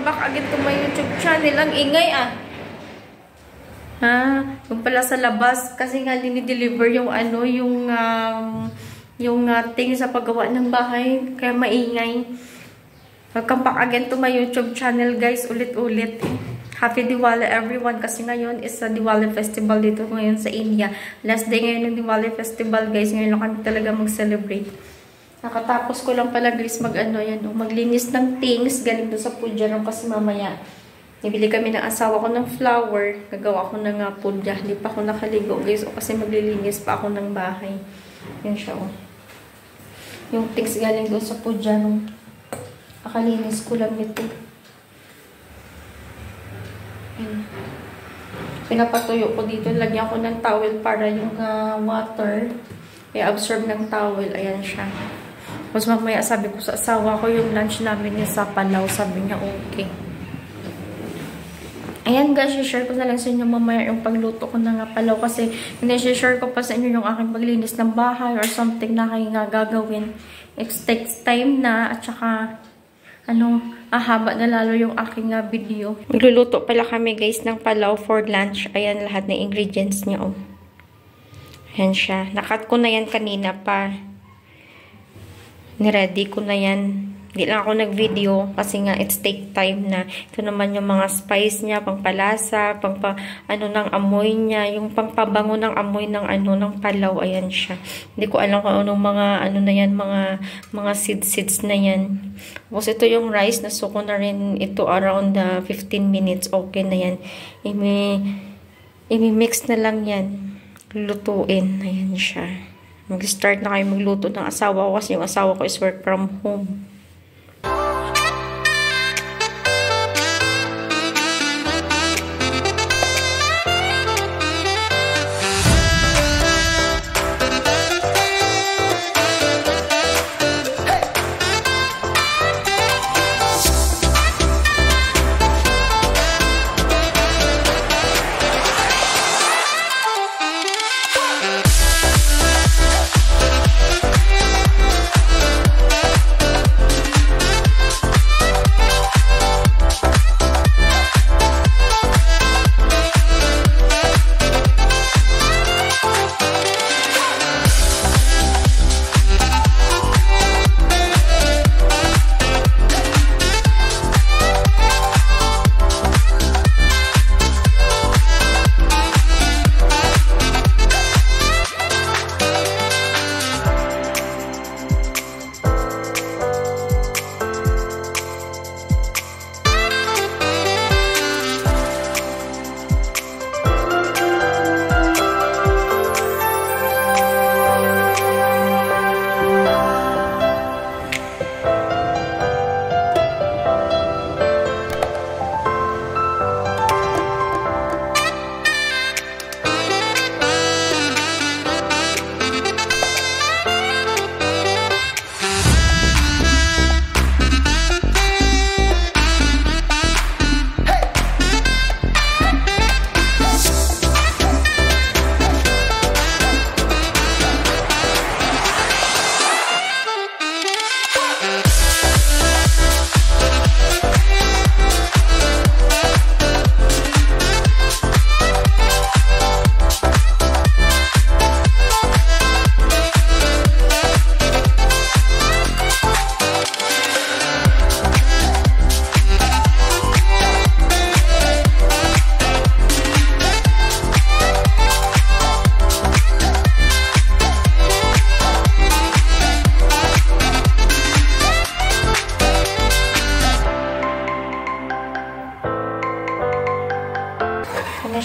back again to my YouTube channel. Ang ingay yung pala sa labas kasi nga dinideliver yung thing sa paggawa ng bahay kaya maingay. Welcome back again to my YouTube channel guys, ulit-ulit. Happy Diwali everyone kasi ngayon is a Diwali festival dito ngayon sa India. Last day ngayon ng Diwali festival guys, ngayon lang kami talaga mag-celebrate. Nakatapos ko lang pala guys maglinis ng things galing doon sa puja kasi mamaya nabili kami ng asawa ko ng flower, gagawa ko ng puja. Hindi pa ako nakaligo guys kasi maglilinis pa ako ng bahay. Yan siya yung things galing doon sa puja nung akalinis ko lang ito. Pinapatuyo ko dito, lagyan ko ng towel para yung water i-absorb ng towel. Ayan siya. Tapos mamaya sabi ko sa asawa ko yung lunch namin sa Palaw, sabi niya okay. Ayan guys, share ko na lang sa inyo mamaya yung pagluto ko ng Palaw kasi hindi share ko pa sa inyo yung aking paglinis ng bahay or something na kayo nga gagawin. It takes time na at saka haba na lalo yung aking video. Magluluto pala kami guys ng Palaw for lunch. Ayan lahat ng ingredients niya Ayan siya. Nakat ko na yan kanina pa. Niready ko na yan. Hindi lang ako nag-video kasi nga it's take time na. Ito naman yung mga spice niya, pangpalasa, ng amoy niya, yung pangpabango ng amoy ng ng Palaw. Ayan siya. Hindi ko alam kung anong mga na yan, mga seeds na yan. Tapos ito yung rice, nasuko na rin ito around 15 minutes. Okay na yan. Imi-mix na lang yan. Lutuin. Ayan siya. Mag-start na kayo magluto ng asawa ko kasi yung asawa ko is work from home.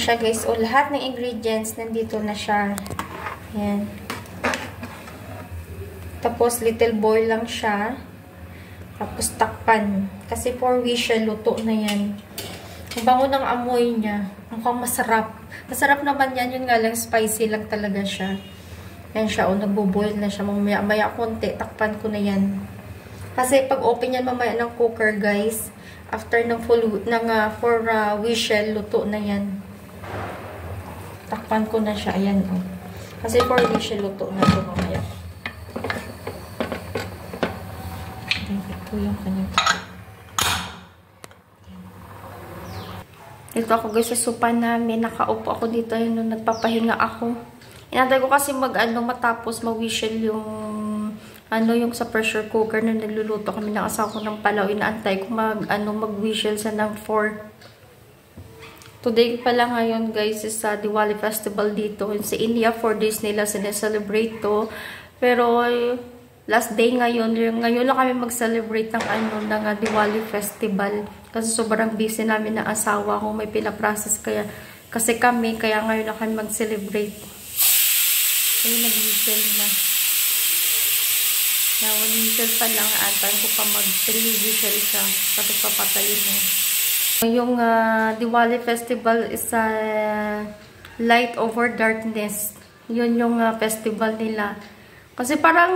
Siya guys, lahat ng ingredients nandito na siya. Ayan. Tapos little boil lang siya. Tapos takpan. Kasi for whistle, luto na yan. Ang bango ng amoy niya. Mukhang masarap. Masarap naman yan. Yun nga lang, spicy lang talaga siya. Ayan siya. Nagbo-boil na siya. Mamaya konti. Takpan ko na yan. Kasi pag open yan mamaya ng cooker guys, after ng whistle, luto na yan. Takpan ko na siya. Ayan Kasi for whistle, luto na ito mamaya. Ito yung kanyang Dito ako guys sa sopa namin. Nakaupo ako dito. Ayun, nung nagpapahinga ako. Inantay ko kasi matapos ma-whistle yung yung sa pressure cooker na nagluluto kami ng asawa ko ng palaw. Inaantay ko mag-whistle sa ng 4. Today pala ngayon guys is sa Diwali Festival dito. Sa India, 4 days nila sineselebrate to. Pero last day ngayon lang kami mag-celebrate ng ng Diwali Festival. Kasi sobrang busy namin ng asawa ko. May pinaprocess kaya ngayon lang kami mag-celebrate. Ay, nag-whistle na. Nag-whistle pa lang. Antayin ko pa mag-whistle siya. Tapos papatayin mo. Yung Diwali Festival is Light Over Darkness. Yun yung festival nila. Kasi parang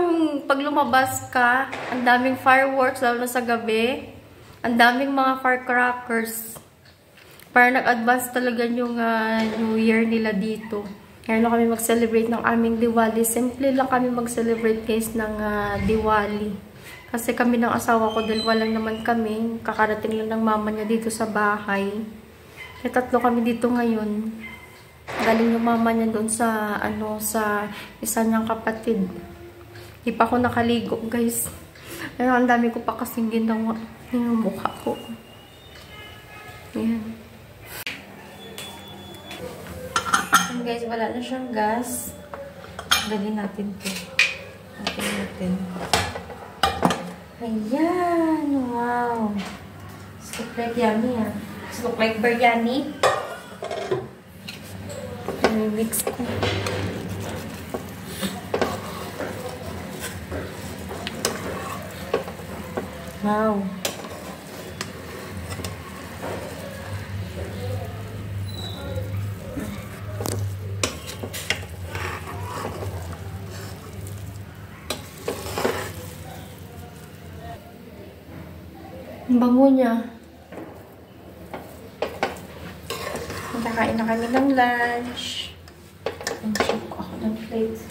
pag lumabas ka, ang daming fireworks, lalo na sa gabi. Ang daming mga firecrackers. Parang nag-advance talaga yung New Year nila dito. Kaya lang kami mag-celebrate ng aming Diwali. Simple lang kami mag-celebrate guys ng Diwali. Kasi kami ng asawa ko, dalawa lang naman kami. Kakarating lang ng mama niya dito sa bahay. Kaya 3 kami dito ngayon. Galing yung mama niya doon sa, sa isa niyang kapatid. Di pa ako nakaligo, guys. Pero ang dami ko pa kasing ginawa. Yung mukha ko. Ayan. And guys, wala na siyang gas. Galing natin ito. Natin. Ayan. Wow. This look like yummy, ah. This look like biryani. Mix ko. Wow. Ang bango niya. Kakain na kami ng lunch. Check ko ako ng plate.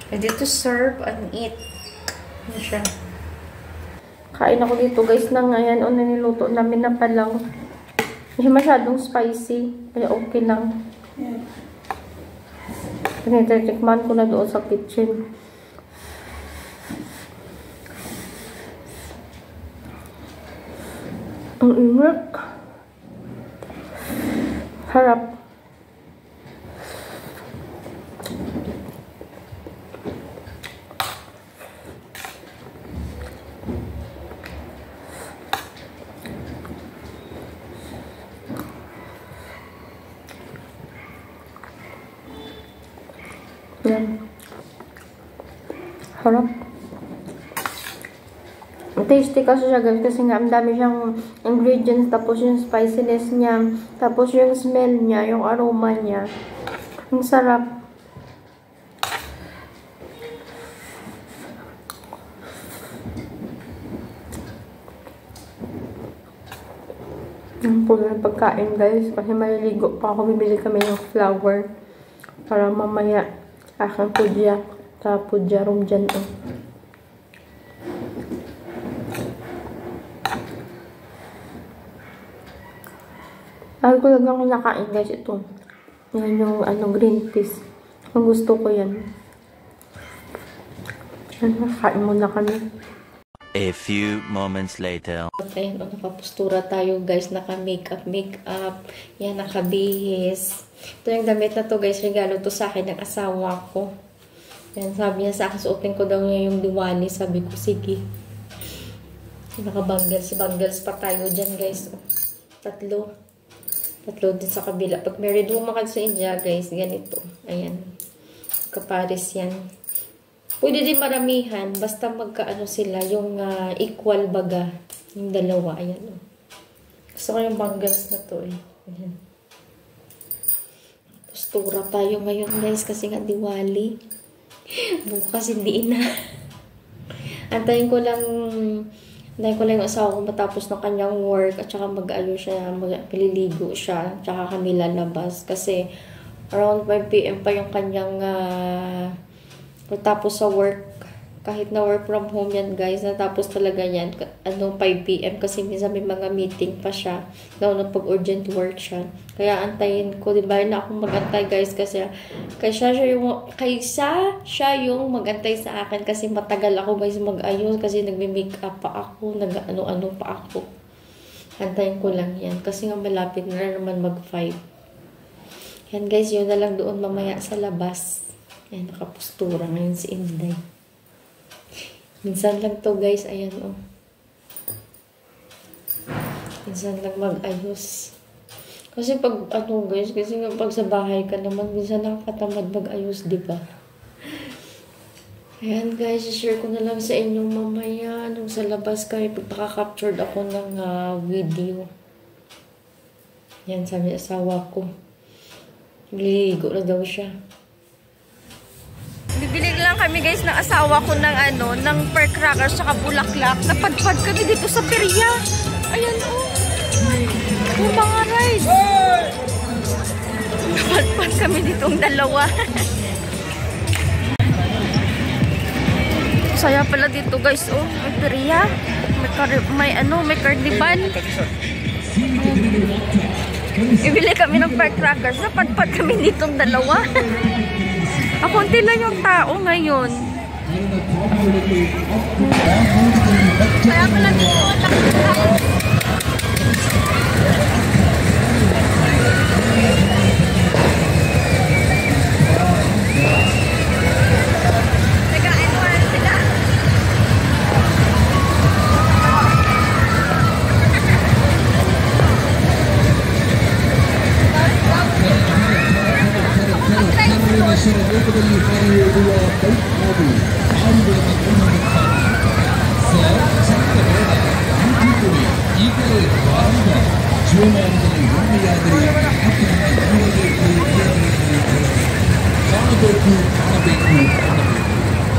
Ready to serve and eat. Ano siya? Kain ako dito guys ng ayan o niluto namin na palaw. Hindi masyadong spicy. Kaya okay lang. Tinitikman ko na doon sa kitchen. Ang ingat. Harap. Yan. Harap. Tasty kasi siya guys kasi nga ang dami siyang ingredients, tapos yung spiciness niya, tapos yung smell niya, yung aroma niya. Ang sarap. Ang puno ng pagkain guys kasi maliligo pa ako, bibili kami ng flour para mamaya aking pudya sa pudya room dyan oh. Ay ko lang kinakain guys ito. Yan yung green peas. Ang gusto ko yan. Nakain muna kami. A few moments later. Ayan, nakapustura tayo guys. Naka-makeup. Yan, nakabihis. Ito yung damit na to guys. Regalo to sa akin ng asawa ko. Yan, sabi niya sa akin, suotin ko daw niya yung Diwali. Sabi ko, sige. Naka-bangles pa tayo dyan guys. Tatlo din sa kabila. Pag married woman ka sa India, guys, ganito. Ayan. Kapares yan. Pwede din maramihan. Basta magkaano sila. Yung equal baga. Yung dalawa. Ayan. Oh. Gusto ko yung bangles na to eh. Ayan. Postura tayo ngayon, guys. Kasi nga Diwali. Bukas hindi na. Antayin ko lang yung asawa ko matapos ng kanyang work at saka mag-ano siya, pililigo siya, at saka kami lalabas kasi Around 5 p.m. pa yung kanyang tapos sa work. Kahit na work from home yan guys, natapos talaga yan 5 p.m. kasi minsan may mga meeting pa siya, lalo na pag urgent work siya. Kaya antayin ko, diba na akong magantay guys, kasi kaysa siya yung magantay sa akin kasi matagal ako guys mag-ayos kasi nagme-makeup pa ako, nag-ano-ano pa ako. Antayin ko lang yan kasi nga malapit na naman mag-5. Yan guys, yun na lang doon mamaya sa labas. Yan, nakapustura ngayon si Inday. Minsan lang to guys, ayan oh. Minsan lang mag-ayos. Kasi pag guys, kasi nga pag sa bahay ka naman, minsan nakakatamad mag-ayos, diba? Ayan guys, share ko na lang sa inyo mamaya nung sa labas kayo pag nakaka-captured ako ng video. Yan, sabi asawa ko. Liligo na daw siya. Bibili lang kami guys ng asawa ko ng ng pearl crackers saka bulaklak. Napadpad kami dito sa perya. Ayan oh. Yung mga rice. Napadpad kami ditong dalawa. Saya pala dito guys oh. May perya. May carnival. Bibili kami ng pearl crackers. Napadpad kami ditong dalawa. Konti lang yung tao ngayon. Kaya pala dito,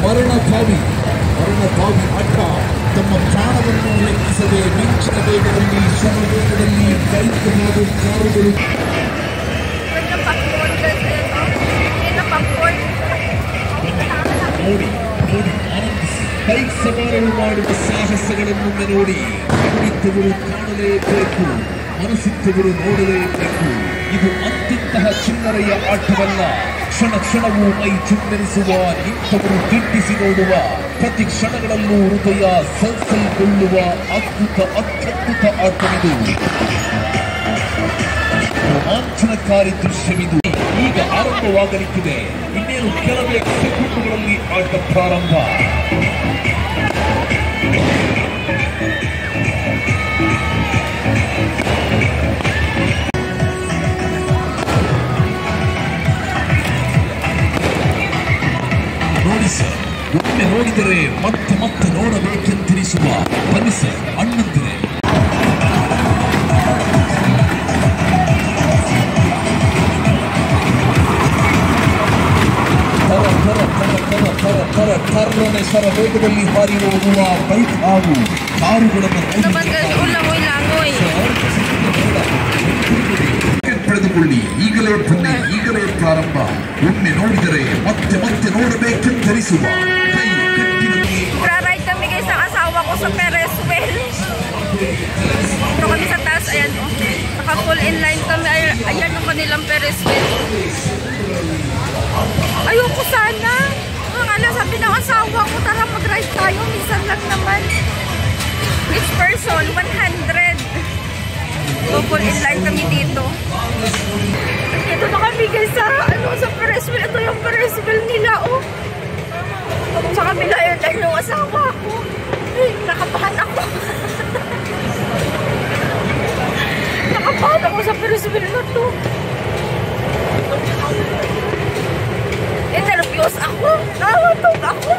ಮರಣಭಾವಿ ಅಡ್ಡ ತಮ್ಮ ಪ್ರಾಣವನ್ನು ಲೆಕ್ಕಿಸದೆ ಮಿಂಚಿನ ವೇಗದಲ್ಲಿ ಸಮವೇಗದಲ್ಲಿ ಬೈಕ್ ಹಾಗೂ ಕಾರುಗಳು ನೋಡಿ ಆನಂದಿಸಿ ಬೈಕ್ ಸವಾರರು ಮಾಡುವ ಸಾಹಸಗಳನ್ನೊಮ್ಮೆ ನೋಡಿ ಕಣ್ಣಿದ್ದವರು ಕಾಣಲೇಬೇಕು, ಮನಸ್ಸಿದ್ದವರು ನೋಡಲೇಬೇಕು. ಇದು ಅಂತಿಂತಹ ಚಿಲ್ಲರೆಯ ಆಟವಲ್ಲ. ಕ್ಷಣ ಕ್ಷಣವೂ ಮೈ ಚುಮ್ಮೆನಿಸುವ, ನಿಂತವರು ದಿಟ್ಟಿಸಿ ನೋಡುವ, ಪ್ರತಿ ಕ್ಷಣಗಳಲ್ಲೂ ಹೃದಯ ಸಲ್ಸಲ್ಗೊಳ್ಳುವ ಅತ್ಯದ್ಭುತ ಆಟವಿದು. ರೋಮಾಂಚನಕಾರಿ ದೃಶ್ಯವಿದು ಈಗ ಆರಂಭವಾಗಲಿಕ್ಕಿದೆ. ಇನ್ನೇನು ಕೆಲವೇ ಸೆಕೆಂಡುಗಳಲ್ಲಿ ಆಟ ಪ್ರಾರಂಭ. ನೋಡಿ ಸರ್, ಒಮ್ಮೆ ನೋಡಿದರೆ ಮತ್ತೆ ಮತ್ತೆ ನೋಡಬೇಕೆಂತಿರಿಸುವ ಬನ್ನಿ ಸರ್ ಅಣ್ಣಂದಿರೆ. ಕರ್ರನೆ ಸರ ವೇಗದಲ್ಲಿ ಹಾರಿ ಹೋಗುವ ಬೈಕ್ ಹಾಗೂ ಕಾರುಗಳನ್ನು ಪಡೆದುಕೊಳ್ಳಿ. ಈಗಲೇ ಬನ್ನಿ, ಈಗಲೇ ಪ್ರಾರಂಭ. ಒಮ್ಮೆ ನೋಡಿದರೆ ಮತ್ತೆ ಮತ್ತೆ ನೋಡಬೇಕೆಂತರಿಸುವ ಕೈ ಕಟ್ಟಿನಲ್ಲಿ. Ride kami guys sa asawa ko sa Perez Well. Ito kami sa taas, ayan o. Naka full inline kami, ayan ang kanilang Perez Well. Ayoko sana. Sabi ng asawa ko, tara mag-ride tayo. Minsan lang naman. Each person, 100. So, full inline kami dito. Ito na kami guys sa Perez Well. Ito yung Perez Well nila, oh. Sa kabila yun yung asawa ko. Ay, nakabahan ako. Nakabahan ako sa Perez Well na to. Nervyos ako. Nakatog ako.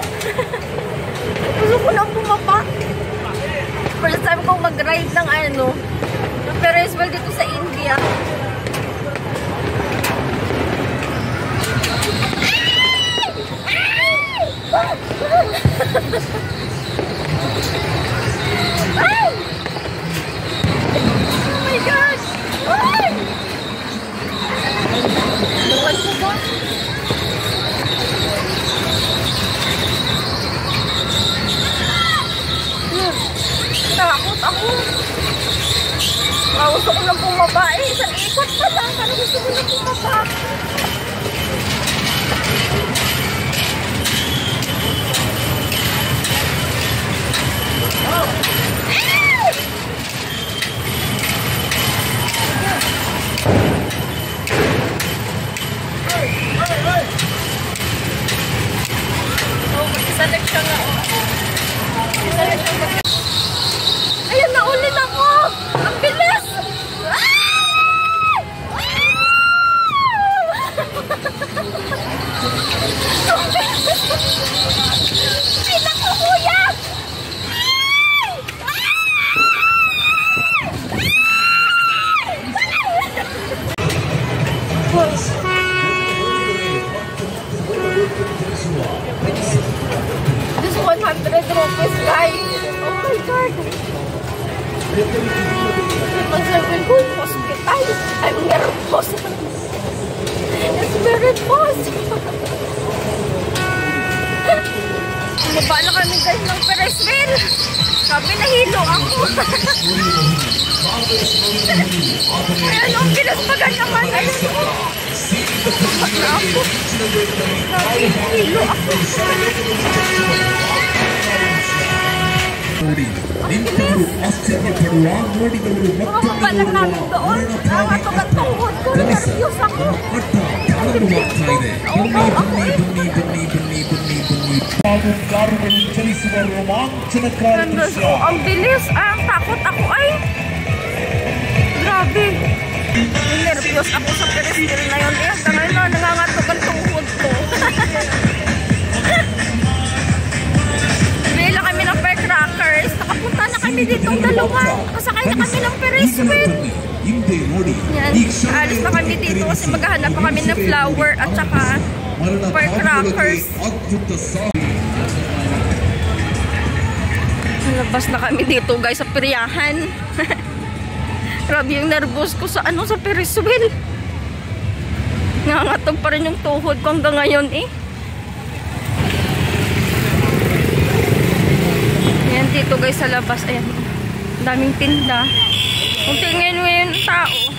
Gusto ko nang bumaba. First time kong mag-ride ng ng Perez Well dito sa India. Ay! Oh my gosh! Ay! This 100 rupees, guys. Oh my God. Mag-sabi ko, hospital. I'm nervous. It's very fast. Bumaba na kami guys ng Ferris wheel. Sabi nahilo ako. Ayan o, pinaspagan naman. Ayan o. Bumaba na ako. Sabi nahilo ako. Bumaba lang namin doon. Nakatog ang tuhod ko. Nervyos ako. Ang bilis, ang takot ako ay grabe. Nervyos ako sa Ferris wheel na yun. Hanggang ngayon na nangangatog ang tuhod ko. Bili lang kami ng firecrackers. Nakapunta na kami ditong dalawa. Nakasakay na kami ng Ferris wheel. Yan, alis na kami dito kasi maghahanap pa kami ng flower at saka firecrackers. Labas na kami dito guys sa peryahan. Grabe yung nervous ko sa sa Ferris wheel. Nangangatog pa rin yung tuhod ko hanggang ngayon eh. Ayan dito guys sa labas. Ayan. Daming tinda. Kung tingin mo yung tao.